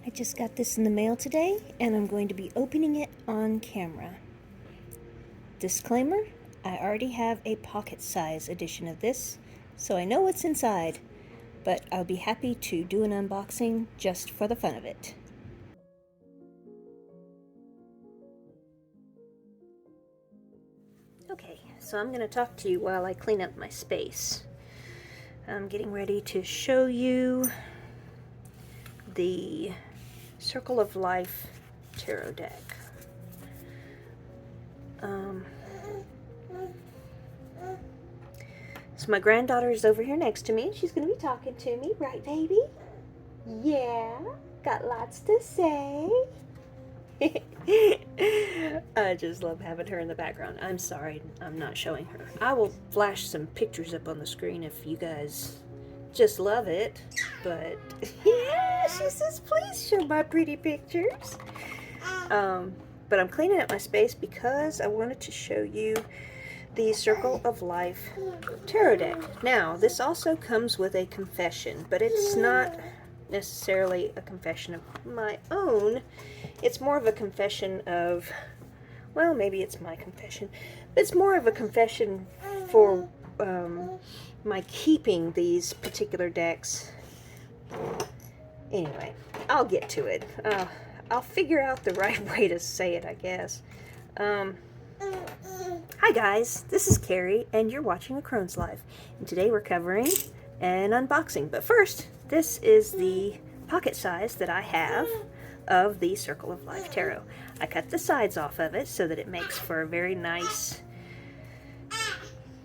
I just got this in the mail today, and I'm going to be opening it on camera. Disclaimer, I already have a pocket-size edition of this, so I know what's inside, but I'll be happy to do an unboxing just for the fun of it. Okay, so I'm going to talk to you while I clean up my space. I'm getting ready to show you the Circle of Life tarot deck. So my granddaughter is over here next to me, and she's going to be talking to me, right, baby? Yeah, got lots to say. I just love having her in the background. I'm sorry, I'm not showing her. I will flash some pictures up on the screen if you guys just love it. But yeah, she says, please show my pretty pictures. But I'm cleaning up my space because I wanted to show you the Circle of Life tarot deck. Now, this also comes with a confession, but it's not necessarily a confession of my own. It's more of a confession of, well, maybe it's my confession, but it's more of a confession for my keeping these particular decks. Anyway, I'll get to it. I'll figure out the right way to say it, I guess. Hi guys, this is Carrie, and you're watching A Crone's Life. And today we're covering an unboxing. But first, this is the pocket size that I have of the Circle of Life Tarot. I cut the sides off of it so that it makes for a very nice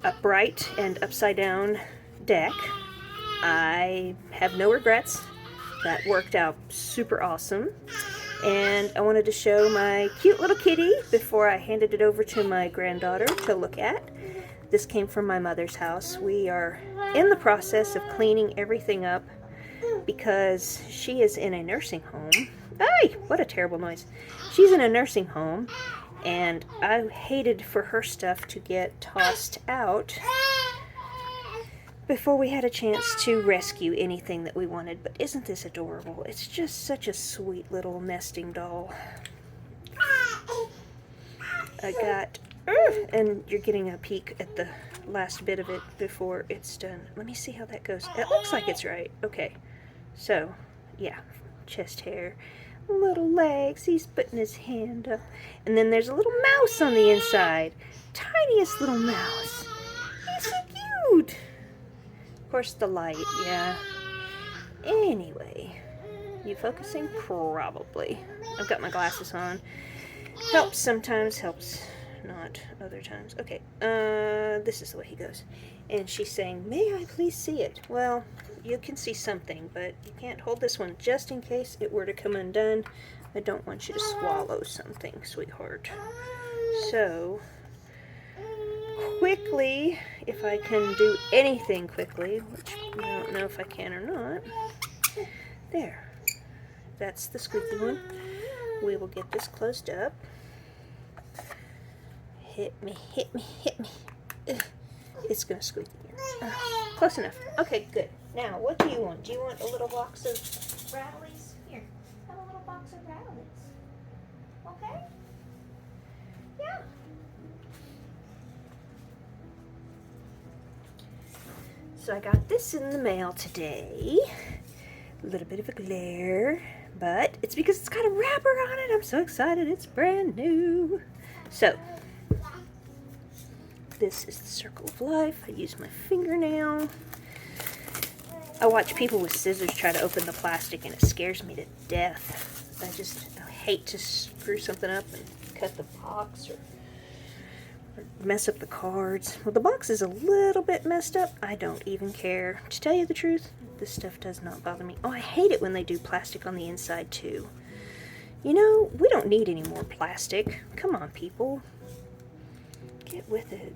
upright and upside down deck. I have no regrets. That worked out super awesome. And I wanted to show my cute little kitty before I handed it over to my granddaughter to look at. This came from my mother's house. We are in the process of cleaning everything up because she is in a nursing home. Ay, what a terrible noise. She's in a nursing home, and I hated for her stuff to get tossed out before we had a chance to rescue anything that we wanted. But isn't this adorable? It's just such a sweet little nesting doll. I got, and you're getting a peek at the last bit of it before it's done. Let me see how that goes. It looks like it's right. Okay, so yeah, chest hair, little legs, he's putting his hand up, and then there's a little mouse on the inside. Tiniest little mouse. He's so cute. Of course, the light, yeah. Anyway, you focusing? Probably. I've got my glasses on. Helps sometimes, helps not other times. Okay, this is the way he goes. And she's saying, may I please see it? Well, you can see something, but you can't hold this one just in case it were to come undone. I don't want you to swallow something, sweetheart. So, quickly, if I can do anything quickly, which I don't know if I can or not. There. That's the squeaky one. We will get this closed up. Hit me, hit me, hit me. Ugh. It's going to squeak again. Close enough. Okay, good. Now, what do you want? Do you want a little box of Rattleys? Here, have a little box of Rattleys. Okay? Yeah. So I got this in the mail today. A little bit of a glare, but it's because it's got a wrapper on it. I'm so excited. It's brand new. So, this is the Circle of Life. I use my fingernail. I watch people with scissors try to open the plastic, and it scares me to death. I hate to screw something up and cut the box or mess up the cards. Well, the box is a little bit messed up. I don't even care. To tell you the truth, this stuff does not bother me. Oh, I hate it when they do plastic on the inside, too. You know, we don't need any more plastic. Come on, people. Get with it.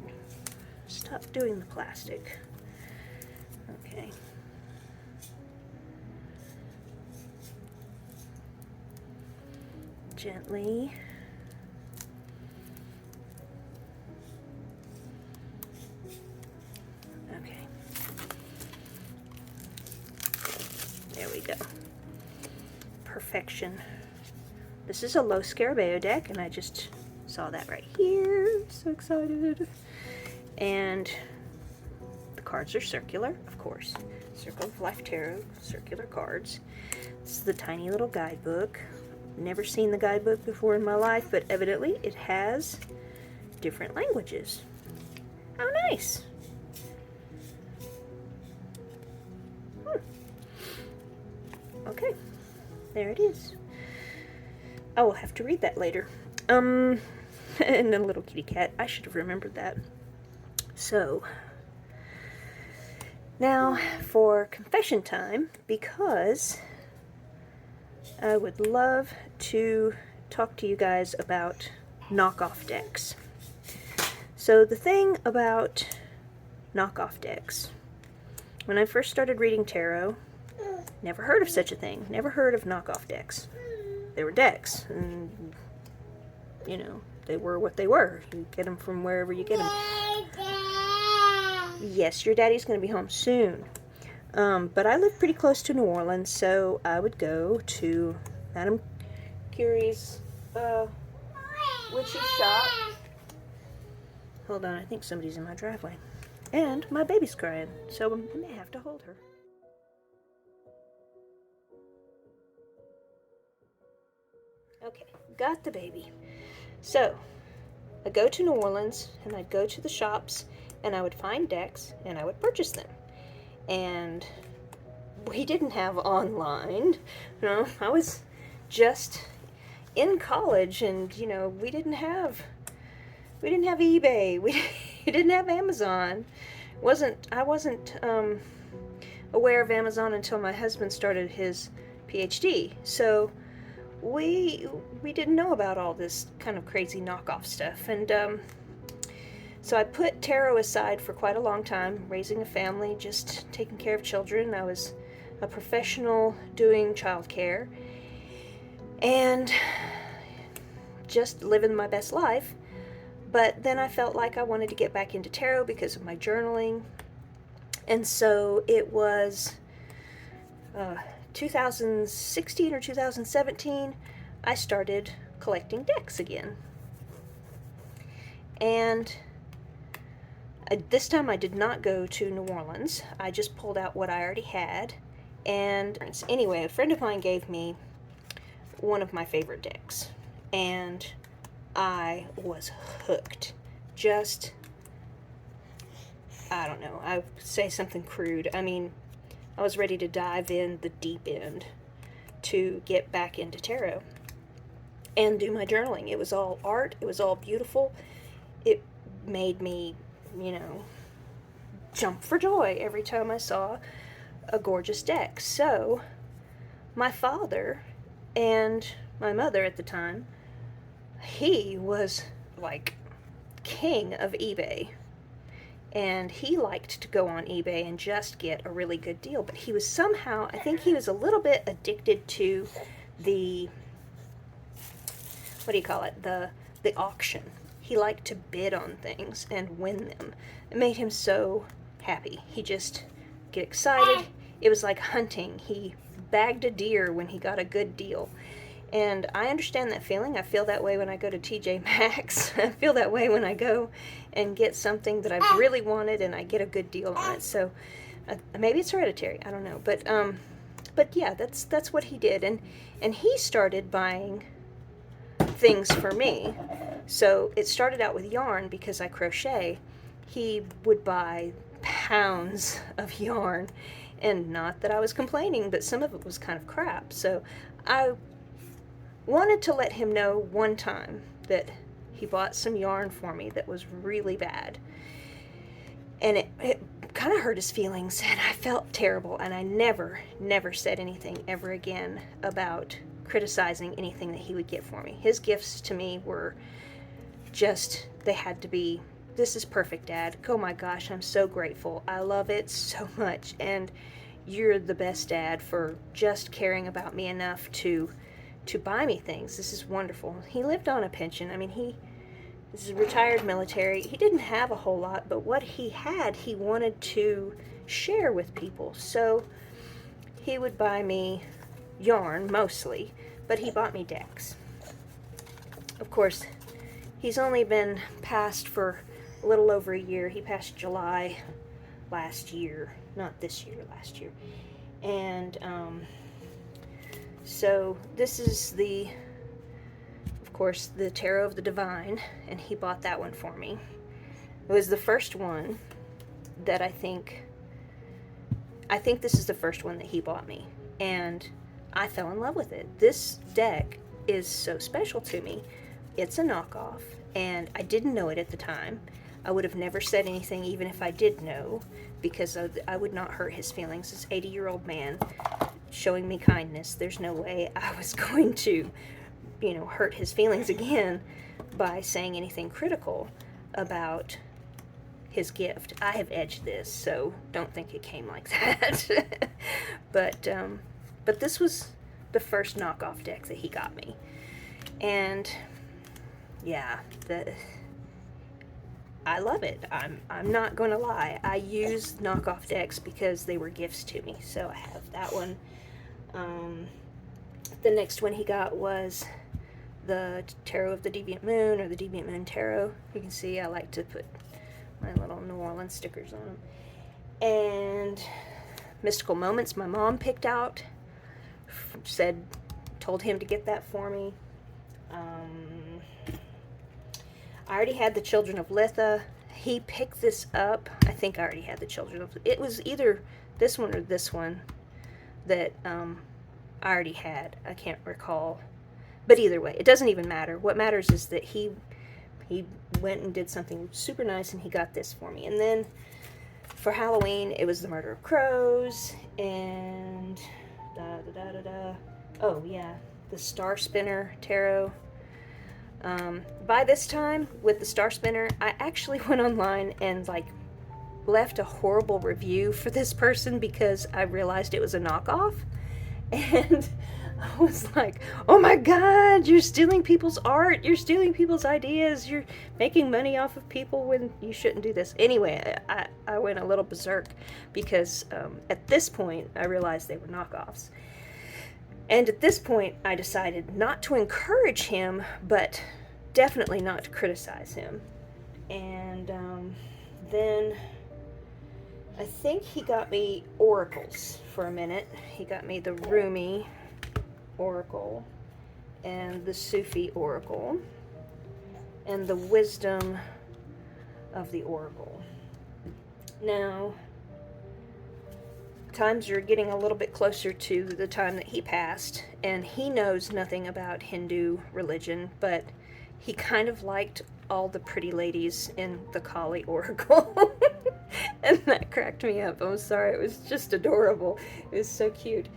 Stop doing the plastic. Okay. Gently. Okay. There we go. perfection. This is a low Scarabeo deck, and I just saw that right here. So excited. And the cards are circular, of course. Circle of Life Tarot, circular cards. This is the tiny little guidebook. Never seen the guidebook before in my life, but evidently it has different languages. How nice! Okay, there it is. I will have to read that later. And a little kitty cat. I should have remembered that. So, now for confession time, because I would love to talk to you guys about knockoff decks. So the thing about knockoff decks, when I first started reading tarot, never heard of such a thing. Never heard of knockoff decks. They were decks, and you know, they were what they were. You get them from wherever you get them. Yes, your daddy's going to be home soon. But I live pretty close to New Orleans, so I would go to Madame Curie's witchy shop. Hold on, I think somebody's in my driveway. And my baby's crying, so I may have to hold her. Okay, got the baby. So, I go to New Orleans, and I'd go to the shops, and I would find decks, and I would purchase them. And we didn't have online. You know, I was just in college, and you know, we didn't have eBay. We didn't have Amazon. I wasn't aware of Amazon until my husband started his PhD. So we didn't know about all this kind of crazy knockoff stuff. And so I put tarot aside for quite a long time, raising a family, just taking care of children. I was a professional doing childcare and just living my best life. But then I felt like I wanted to get back into tarot because of my journaling. And so it was 2016 or 2017, I started collecting decks again. And this time I did not go to New Orleans. I just pulled out what I already had. And anyway, a friend of mine gave me one of my favorite decks. And I was hooked. Just, I don't know, I would say something crude. I mean, I was ready to dive in the deep end to get back into tarot and do my journaling. It was all art. It was all beautiful. It made me, you know, jump for joy every time I saw a gorgeous deck. So my father and my mother at the time, he was like king of eBay. And he liked to go on eBay and just get a really good deal. But he was somehow, I think he was a little bit addicted to the, what do you call it, the auction. He liked to bid on things and win them. It made him so happy. He just get excited. It was like hunting. He bagged a deer when he got a good deal. And I understand that feeling. I feel that way when I go to TJ Maxx. I feel that way when I go and get something that I've really wanted and I get a good deal on it. So maybe it's hereditary. I don't know. But yeah, that's what he did. And he started buying things for me. So it started out with yarn because I crochet. He would buy pounds of yarn. And not that I was complaining, but some of it was kind of crap. So I wanted to let him know one time that he bought some yarn for me that was really bad. And it kind of hurt his feelings, and I felt terrible, and I never said anything ever again about criticizing anything that he would get for me. His gifts to me were just, they had to be, this is perfect, Dad. Oh my gosh, I'm so grateful. I love it so much, and you're the best dad for just caring about me enough to buy me things. This is wonderful. He lived on a pension. I mean, this is retired military. He didn't have a whole lot, but what he had, he wanted to share with people. So he would buy me yarn mostly, but he bought me decks. Of course, he's only been passed for a little over a year. He passed July last year, not this year, last year. And so this is of course, the Tarot of the Divine, and he bought that one for me. It was the first one that I think this is the first one that he bought me, and I fell in love with it. This deck is so special to me. It's a knockoff, and I didn't know it at the time. I would have never said anything even if I did know, because I would not hurt his feelings. This 80-year-old man showing me kindness, there's no way I was going to, hurt his feelings again by saying anything critical about his gift. I have edged this, so don't think it came like that. But this was the first knockoff deck that he got me. And yeah, I love it. I'm not going to lie. I use knockoff decks because they were gifts to me. So I have that one. The next one he got was the Tarot of the Deviant Moon, or the Deviant Moon Tarot. You can see I like to put my little New Orleans stickers on them. And Mystical Moments my mom picked out. Told him to get that for me. I already had the Children of Litha. He picked this up. I think I already had the Children of Litha. It was either this one or this one that I already had. I can't recall. But either way, it doesn't even matter. What matters is that he went and did something super nice, and he got this for me. And then for Halloween, it was the Murder of Crows, and oh yeah, the Star Spinner Tarot. By this time, with the Star Spinner, I actually went online and left a horrible review for this person because I realized it was a knockoff. And I was like, oh my god, you're stealing people's art, you're stealing people's ideas, you're making money off of people when you shouldn't do this. Anyway, I went a little berserk because at this point I realized they were knockoffs. And at this point I decided not to encourage him, but definitely not to criticize him. And then I think he got me oracles for a minute. He got me the Rumi Oracle and the Sufi Oracle and the Wisdom of the Oracle. Now, times are getting a little bit closer to the time that he passed, and he knows nothing about Hindu religion, but he kind of liked all the pretty ladies in the Kali Oracle. And that cracked me up. I'm sorry, it was just adorable. It was so cute.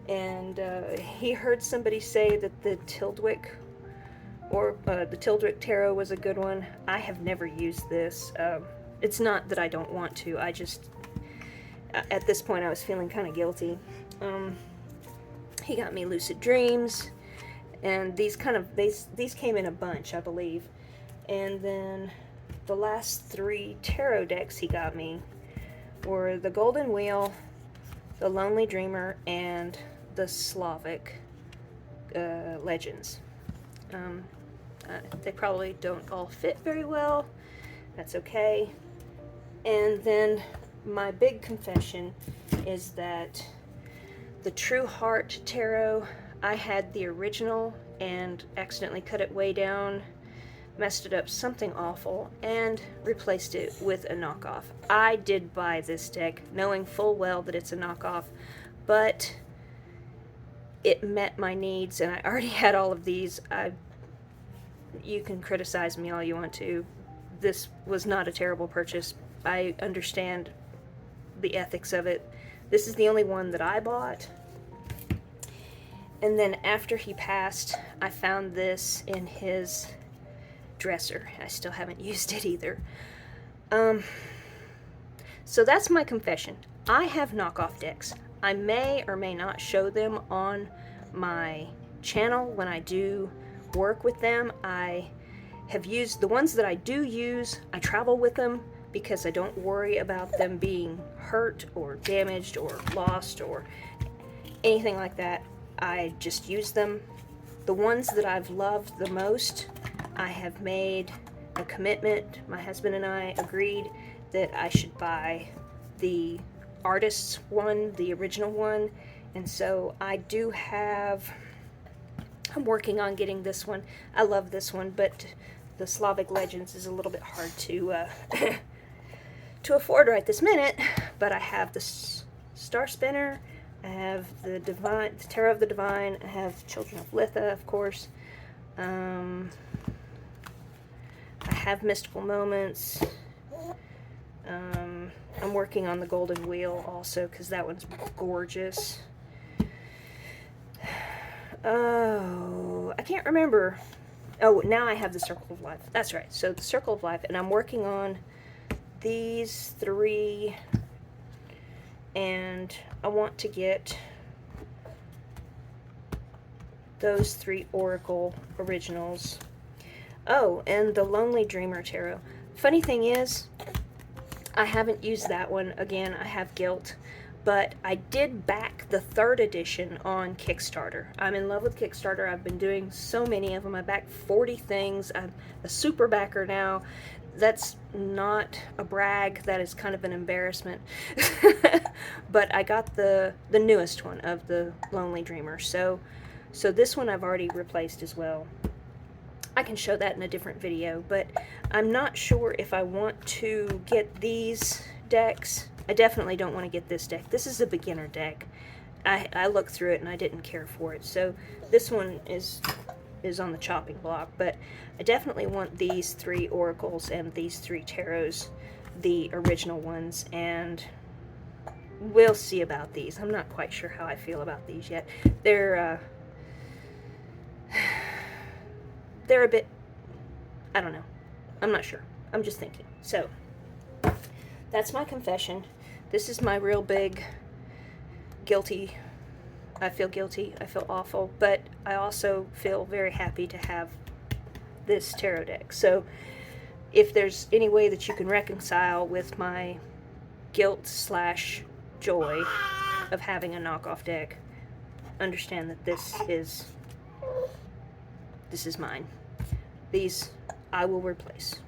And he heard somebody say that the Tildwick Tarot was a good one. I have never used this. It's not that I don't want to. I just, at this point, I was feeling kind of guilty. He got me Lucid Dreams, and these came in a bunch, I believe. And then the last 3 tarot decks he got me were the Golden Wheel, the Lonely Dreamer, and the Slavic Legends. They probably don't all fit very well. That's okay. And then my big confession is that the True Heart Tarot, I had the original and accidentally cut it way down, messed it up something awful, and replaced it with a knockoff. I did buy this deck knowing full well that it's a knockoff, but it met my needs, and I already had all of these. You can criticize me all you want to. This was not a terrible purchase. I understand the ethics of it. This is the only one that I bought. And then after he passed, I found this in his dresser. I still haven't used it either. So that's my confession. I have knockoff decks. I may or may not show them on my channel when I do work with them. I have used the ones that I do use. I travel with them because I don't worry about them being hurt or damaged or lost or anything like that. I just use them. The ones that I've loved the most, I have made a commitment. My husband and I agreed that I should buy the artist's one, the original one, and so I do have, I'm working on getting this one. I love this one, but the Slavic Legends is a little bit hard to to afford right this minute, but I have the Star Spinner, I have the Tarot of the Divine, I have Children of Litha, of course. I have Mystical Moments. I'm working on the Golden Wheel also, because that one's gorgeous. Oh, I can't remember. Oh, now I have the Circle of Life. That's right. So the Circle of Life, and I'm working on these 3, and I want to get those 3 Oracle originals. Oh, and the Lonely Dreamer Tarot. Funny thing is, I haven't used that one. Again, I have guilt. But I did back the 3rd edition on Kickstarter. I'm in love with Kickstarter. I've been doing so many of them. I backed 40 things. I'm a super backer now. That's not a brag. That is kind of an embarrassment. But I got the newest one of the Lonely Dreamer. So this one I've already replaced as well. I can show that in a different video, but I'm not sure if I want to get these decks. I definitely don't want to get this deck. This is a beginner deck. I looked through it and I didn't care for it. So this one is on the chopping block, but I definitely want these 3 oracles and these 3 tarots, the original ones, and we'll see about these. I'm not quite sure how I feel about these yet. They're a bit, I don't know. I'm not sure. I'm just thinking. So that's my confession. This is my real big guilty. I feel guilty. I feel awful. But I also feel very happy to have this tarot deck. So if there's any way that you can reconcile with my guilt/joy of having a knockoff deck, understand that this is mine. These I will replace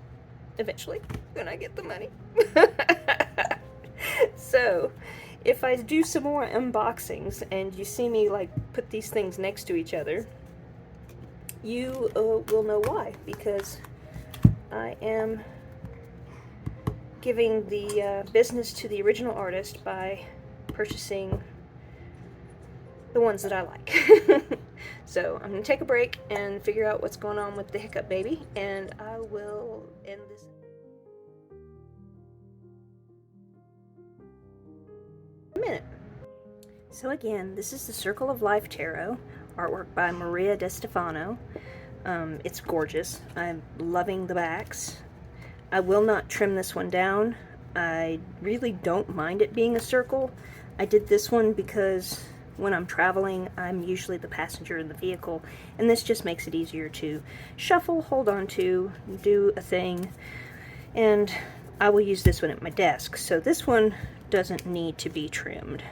eventually when I get the money. So if I do some more unboxings and you see me like put these things next to each other, you will know why, because I am giving the business to the original artist by purchasing the ones that I like. So I'm going to take a break and figure out what's going on with the hiccup baby, and I will end this. A minute. So again, this is the Circle of Life Tarot, artwork by Maria Distefano. It's gorgeous. I'm loving the backs. I will not trim this one down. I really don't mind it being a circle. I did this one because when I'm traveling, I'm usually the passenger in the vehicle, and this just makes it easier to shuffle, hold on to, do a thing, and I will use this one at my desk. So this one doesn't need to be trimmed.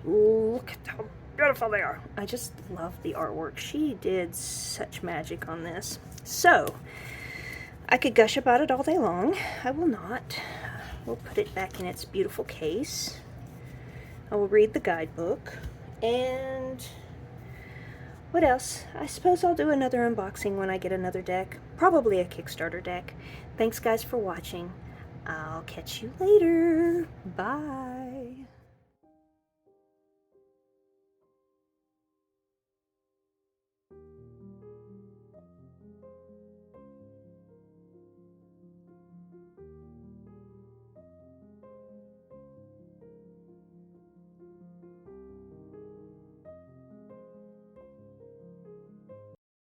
Look at how beautiful they are. I just love the artwork. She did such magic on this. So I could gush about it all day long. I will not. We'll put it back in its beautiful case. I will read the guidebook. And what else? I suppose I'll do another unboxing when I get another deck. Probably a Kickstarter deck. Thanks guys for watching. I'll catch you later. Bye.